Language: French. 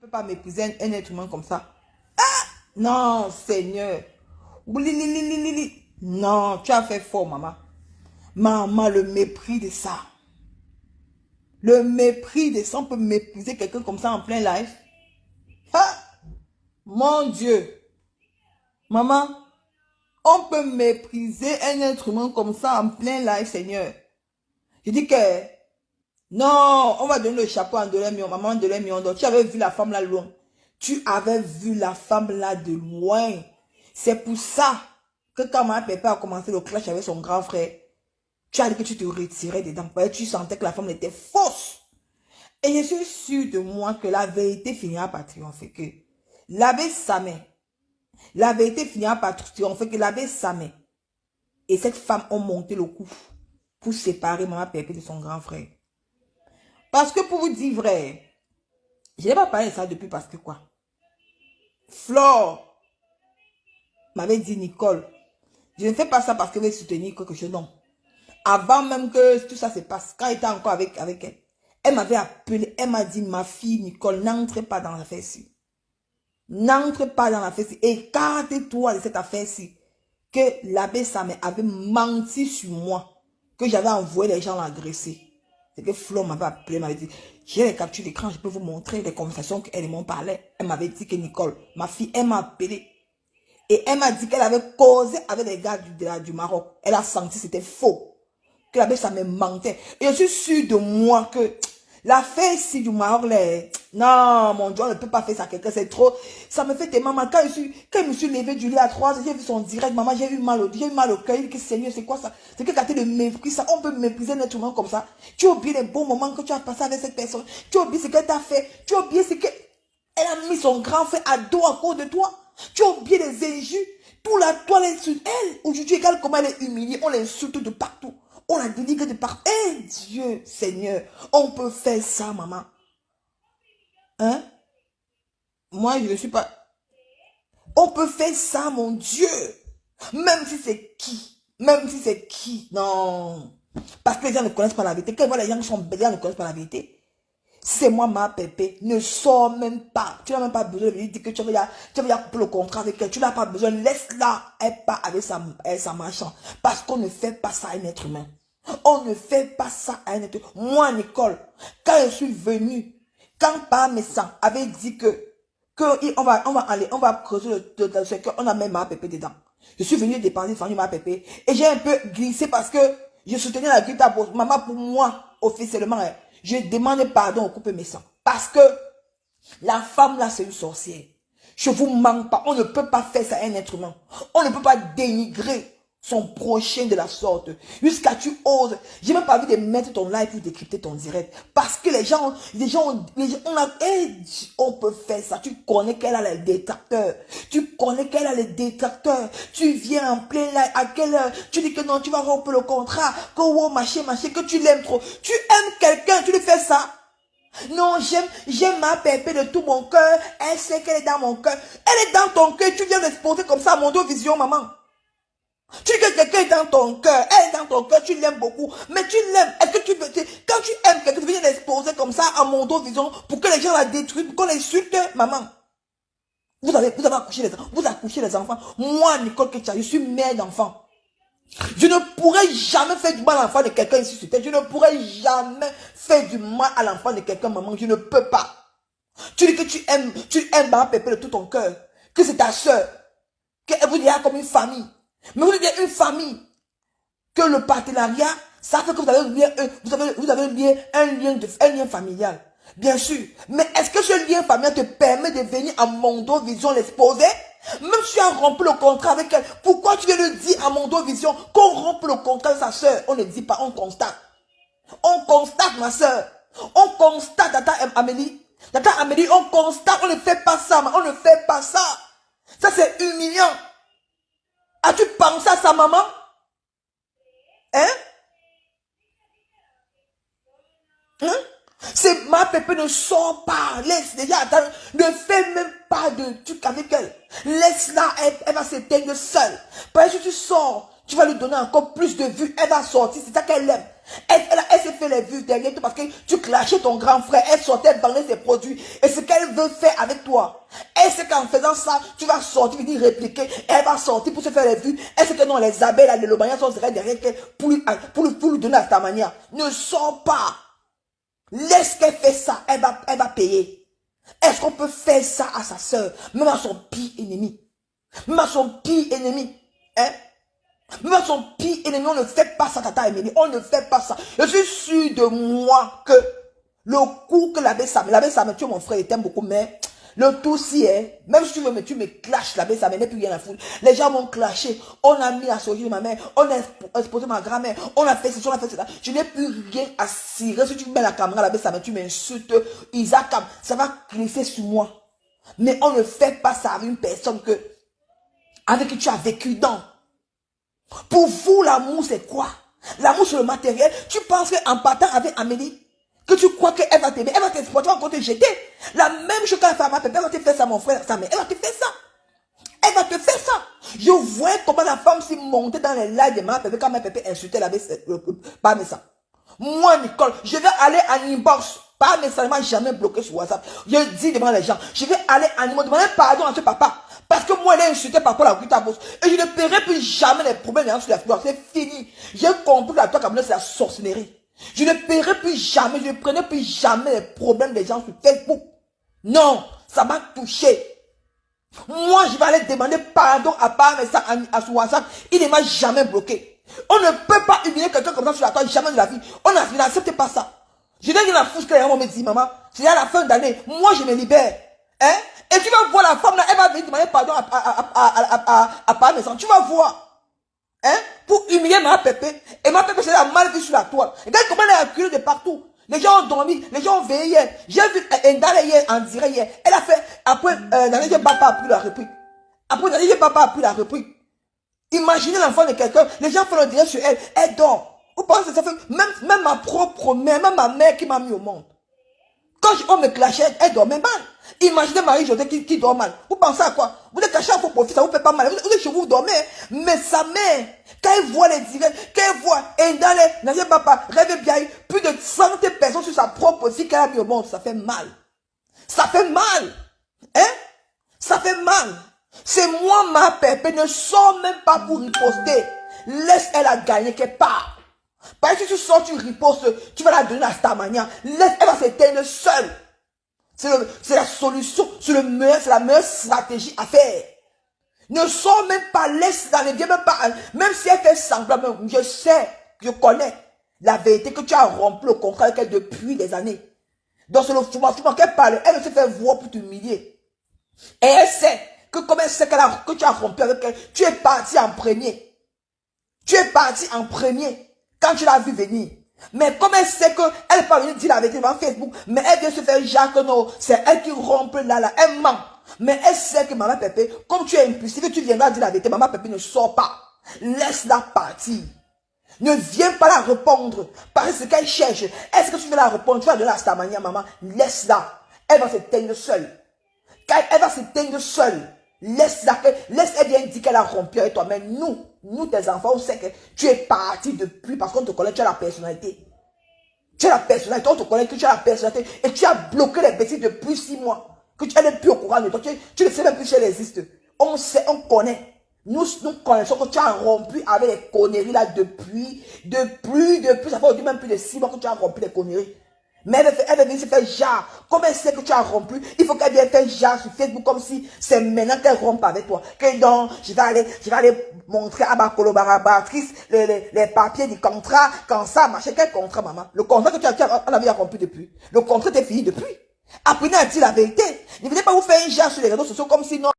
ne peux pas mépriser un être humain comme ça. Non, Seigneur. Non, tu as fait fort, maman. Maman, le mépris de ça. Le mépris de ça, on peut mépriser quelqu'un comme ça en plein live. Ah, mon Dieu. Maman, on peut mépriser un être humain comme ça en plein live, Seigneur. Je dis que, non, on va donner le chapeau à Andolé Mion, maman Andolé Mion. Tu avais vu la femme là loin. Tu avais vu la femme là de loin. C'est pour ça que quand ma pépé a commencé le clash avec son grand frère, tu as dit que tu te retirais dedans. Tu sentais que la femme était fausse. Et je suis sûre de moi que la vérité finira par triompher. Que l'abbé Samé, la vérité finira par triompher. Que l'abbé Samé et cette femme ont monté le coup pour séparer maman Pépé de son grand frère. Parce que pour vous dire vrai, je n'ai pas parlé de ça depuis parce que quoi? Flore m'avait dit, Nicole, je ne fais pas ça parce que je veux soutenir quelque chose, non. Avant même que tout ça se passe, quand elle était encore avec elle, elle m'avait appelé, elle m'a dit, ma fille Nicole, n'entre pas dans l'affaire-ci. N'entre pas dans l'affaire-ci. Écarte-toi de cette affaire-ci. Que l'abbé Samé avait menti sur moi. Que j'avais envoyé les gens l'agresser. C'est que Flo m'avait appelé, m'avait dit, j'ai les captures d'écran, je peux vous montrer les conversations qu'elle et moi parlaient. Elle m'avait dit que Nicole, ma fille, elle m'a appelé. Et elle m'a dit qu'elle avait causé avec les gars du Maroc. Elle a senti que c'était faux. Que l'abbé Samé mentait. Et je suis sûre de moi que l'affaire ici du Maroc, là, non, mon Dieu, on ne peut pas faire ça à quelqu'un, c'est trop. Ça me fait tellement mal. Quand je me suis levée du lit à 3 heures, j'ai vu son direct, maman, j'ai eu mal au cœur. Il dit, Seigneur, c'est quoi ça? C'est que quand tu le mépris, ça, on peut mépriser un être humain comme ça. Tu oublies les bons moments que tu as passé avec cette personne. Tu oublies ce qu'elle t'a fait. Tu oublies ce qu'elle a mis son grand frère à dos à cause de toi. Tu oublies les injures. Tout la toile sur elle. Aujourd'hui, regarde comment elle est humiliée. On l'insulte de partout. On la dénigre de partout. Eh Dieu, Seigneur, on peut faire ça, maman. Hein? Moi, je ne suis pas... On peut faire ça, mon Dieu. Même si c'est qui. Même si c'est qui. Non. Parce que les gens ne connaissent pas la vérité. Quand ils voient les gens qui sont belles, ils ne connaissent pas la vérité. C'est moi, ma pépé. Ne sors même pas. Tu n'as même pas besoin de lui dire que tu vas couper le contrat avec elle. Tu n'as pas besoin. Laisse-la. Elle part avec sa marchande. Parce qu'on ne fait pas ça à un être humain. On ne fait pas ça à un être humain. Moi, Nicole, quand je suis venue, quand par mes sangs avait dit que on va creuser le secteur, on a même ma pépé dedans. Je suis venue dépenser ma pépé. Et j'ai un peu glissé parce que je soutenais la guitare. Maman, pour moi, officiellement, je demande pardon au couple mes sangs. Parce que la femme là, c'est une sorcière. Je vous manque pas. On ne peut pas faire ça à un être humain. On ne peut pas dénigrer son prochain de la sorte. Jusqu'à tu oses. J'ai même pas envie de mettre ton live pour décrypter ton direct. Parce que on peut faire ça. Tu connais qu'elle a les détracteurs. Tu connais qu'elle a les détracteurs. Tu viens en plein live. À quelle heure? Tu dis que non, tu vas rompre le contrat. Que wow, machin, que tu l'aimes trop. Tu aimes quelqu'un, tu lui fais ça. Non, j'aime ma pépé de tout mon cœur. Elle sait qu'elle est dans mon cœur. Elle est dans ton cœur. Tu viens l'exposer comme ça à Mondo Vision, maman. Tu dis que quelqu'un est dans ton cœur. Elle est dans ton cœur. Tu l'aimes beaucoup. Mais tu l'aimes. Est-ce que tu veux... Quand tu aimes quelqu'un, tu viens l'exposer comme ça à Mondo Vision pour que les gens la détruisent, pour qu'on l'insulte, maman. Vous avez accouché les enfants. Vous accouchez les enfants. Moi, Nicole Ketcha, je suis mère d'enfants. Je ne pourrais jamais faire du mal à l'enfant de quelqu'un ici sur terre. Je ne pourrais jamais faire du mal à l'enfant de quelqu'un, maman. Je ne peux pas. Tu dis que tu aimes ma pépé de tout ton cœur. Que c'est ta soeur. Qu'elle vous dira comme une famille. Mais vous dites une famille. Que le partenariat, ça fait que vous avez lié un lien familial. Bien sûr. Mais est-ce que ce lien familial te permet de venir à Mondo Vision l'exposer? Même si tu as rompu le contrat avec elle, pourquoi tu viens le dire à Mondo Vision qu'on rompe le contrat de sa soeur? On ne dit pas, on constate. On constate, ma soeur. On constate, Tata Amélie. Tata Amélie, on constate, on ne fait pas ça, on ne fait pas ça. Ça, c'est humiliant. As-tu pensé à sa maman? Hein? Hein? C'est ma pépé, ne sort pas. Laisse déjà, attends, ne fais même pas de truc avec elle. Laisse-la, elle va s'éteindre seule. Parce que si tu sors, tu vas lui donner encore plus de vues. Elle va sortir, c'est ça qu'elle aime. Elle s'est fait les vues derrière toi parce que tu clashais ton grand frère. Elle sortait vendre ses produits. Et ce qu'elle veut faire avec toi, elle sait qu'en faisant ça, tu vas sortir, dire répliquer. Elle va sortir pour se faire les vues. Elle sait que non, les abeilles, les lobanias sont derrière elle pour lui donner à ta manière. Ne sors pas. Laisse qu'elle fait ça. Elle va payer. Est-ce qu'on peut faire ça à sa soeur, même à son pire ennemi? Même à son pire ennemi. Hein? Même à son pire ennemi, on ne fait pas ça, tata Émilie. On ne fait pas ça. Je suis sûr de moi que le coup que l'abbé Sam, tu es mon frère, il t'aime beaucoup, mais le tout si est, même si tu veux, mais tu me clashes, l'abbé Sam, il n'est plus rien à foutre. Les gens m'ont clashé. On a mis à sortir ma mère, on a exposé ma grand-mère, on a fait ceci, on a fait cela. Je n'ai plus rien à cirer. Si tu mets la caméra, l'abbé Sam, tu m'insultes, Isaac, ça va glisser sur moi. Mais on ne fait pas ça avec une personne avec qui tu as vécu dans. Pour vous, l'amour, c'est quoi? L'amour, c'est le matériel. Tu penses qu'en partant avec Amélie, que tu crois qu'elle va t'aimer, elle va t'exploiter, elle va te jeter. La même chose qu'elle fait à ma pépé, elle va te faire ça, mon frère, sa mère. Elle va te faire ça. Elle va te faire ça. Je vois comment la femme s'est montée dans les lives de ma pépé quand ma pépé insultait la pas mais ça. Moi, Nicole, je vais aller en inbox. Pas mais ça ne m'a jamais bloqué sur WhatsApp. Je dis devant les gens, je vais aller en inbox, demander pardon à ce papa. Parce que moi, elle a insulté par rapport à la Guita Boss. Et je ne paierai plus jamais les problèmes des gens sur la fleur. C'est fini. J'ai compris que la toi comme c'est la sorcellerie. Je ne paierai plus jamais, je ne prendrai plus jamais les problèmes des gens sur Facebook. Non, ça m'a touché. Moi, je vais aller demander pardon à part mais ça à son WhatsApp. Il ne m'a jamais bloqué. On ne peut pas humilier quelqu'un comme ça sur la toile, jamais de la vie. On n'accepte pas ça. Je n'ai rien à foutre que les gens me disent, maman, c'est à la fin d'année. Moi, je me libère. Hein? Et tu vas voir la femme là, elle va venir demander pardon à Parmesan. Tu vas voir. Hein? Pour humilier ma pépé. Et ma pépé, c'est la mal vue sur la toile. Regarde comment elle est acculée de partout. Les gens ont dormi, les gens ont veillé hier. J'ai vu Ndale hier, en direct hier. Elle a fait, après, Nadege Papa a pris la reprise. Après, Nadege Papa a pris la reprise. Imaginez l'enfant de quelqu'un, les gens font le direct sur elle, elle dort. Vous pensez que ça fait, même ma propre mère, même ma mère qui m'a mis au monde. Quand on me clashait, elle dormait mal. Imaginez Marie-Josée qui dort mal. Vous pensez à quoi? Vous êtes caché à vos profits, ça vous fait pas mal. Vous êtes chez vous, vous dormez. Mais sa mère, quand elle voit les directs, quand elle voit, et dans les papa, rêve bien, plus de 100 personnes sur sa propre fille qu'elle a mis au monde, ça fait mal. Ça fait mal. Hein? Ça fait mal. C'est moi, ma pépé, ne sors même pas pour riposter. Laisse elle a gagné quelque part. Parce que si tu sors, tu ripostes, tu vas la donner à ta manière. Laisse, elle va s'éteindre seule. C'est la solution, c'est la meilleure stratégie à faire. Ne sors même pas, laisse dans les vieux, même si elle fait semblant, je sais, je connais la vérité que tu as rempli le contrat avec elle depuis des années. Donc c'est le fumant qu'elle parle, elle se fait voir pour t'humilier. Et elle sait que comme elle sait que tu as rompu avec elle, tu es parti en premier. Tu es parti en premier. Quand tu l'as vu venir. Mais comme elle sait qu'elle n'est pas venue dire la vérité devant Facebook, mais elle vient se faire Jacques, non, c'est elle qui rompt là, elle ment. Mais elle sait que maman Pépé, comme tu es impulsif, tu viendras dire la vérité, maman Pépé ne sort pas. Laisse-la partir. Ne viens pas la répondre. Parce que ce qu'elle cherche, est-ce que tu veux la répondre, tu vas donner à ta manière, maman, laisse-la. Elle va s'éteindre seule. Quand elle va s'éteindre seule, laisse-la, elle vient dire qu'elle a rompu avec toi. Mais nous tes enfants, on sait que tu es parti depuis parce qu'on te connaît, tu as la personnalité. Tu as la personnalité, on te connaît que tu as la personnalité. Et tu as bloqué les bêtises depuis 6 mois. Que tu n'es plus au courant de toi. Tu ne sais même plus si elle existe. On sait, on connaît. Nous connaissons que tu as rompu avec les conneries là depuis. Ça fait même plus de 6 mois que tu as rompu les conneries. Mais elle va venir se faire genre. Comme elle sait que tu as rompu, il faut qu'elle vienne faire genre sur Facebook comme si c'est maintenant qu'elle rompe avec toi. Que donc, je vais aller montrer à ma collaboratrice les papiers du contrat, quand ça, machin. Quel contrat, maman? Le contrat que on avait rompu depuis. Le contrat était fini depuis. Apprenez à dire la vérité. Ne venez pas vous faire un genre sur les réseaux sociaux comme si non.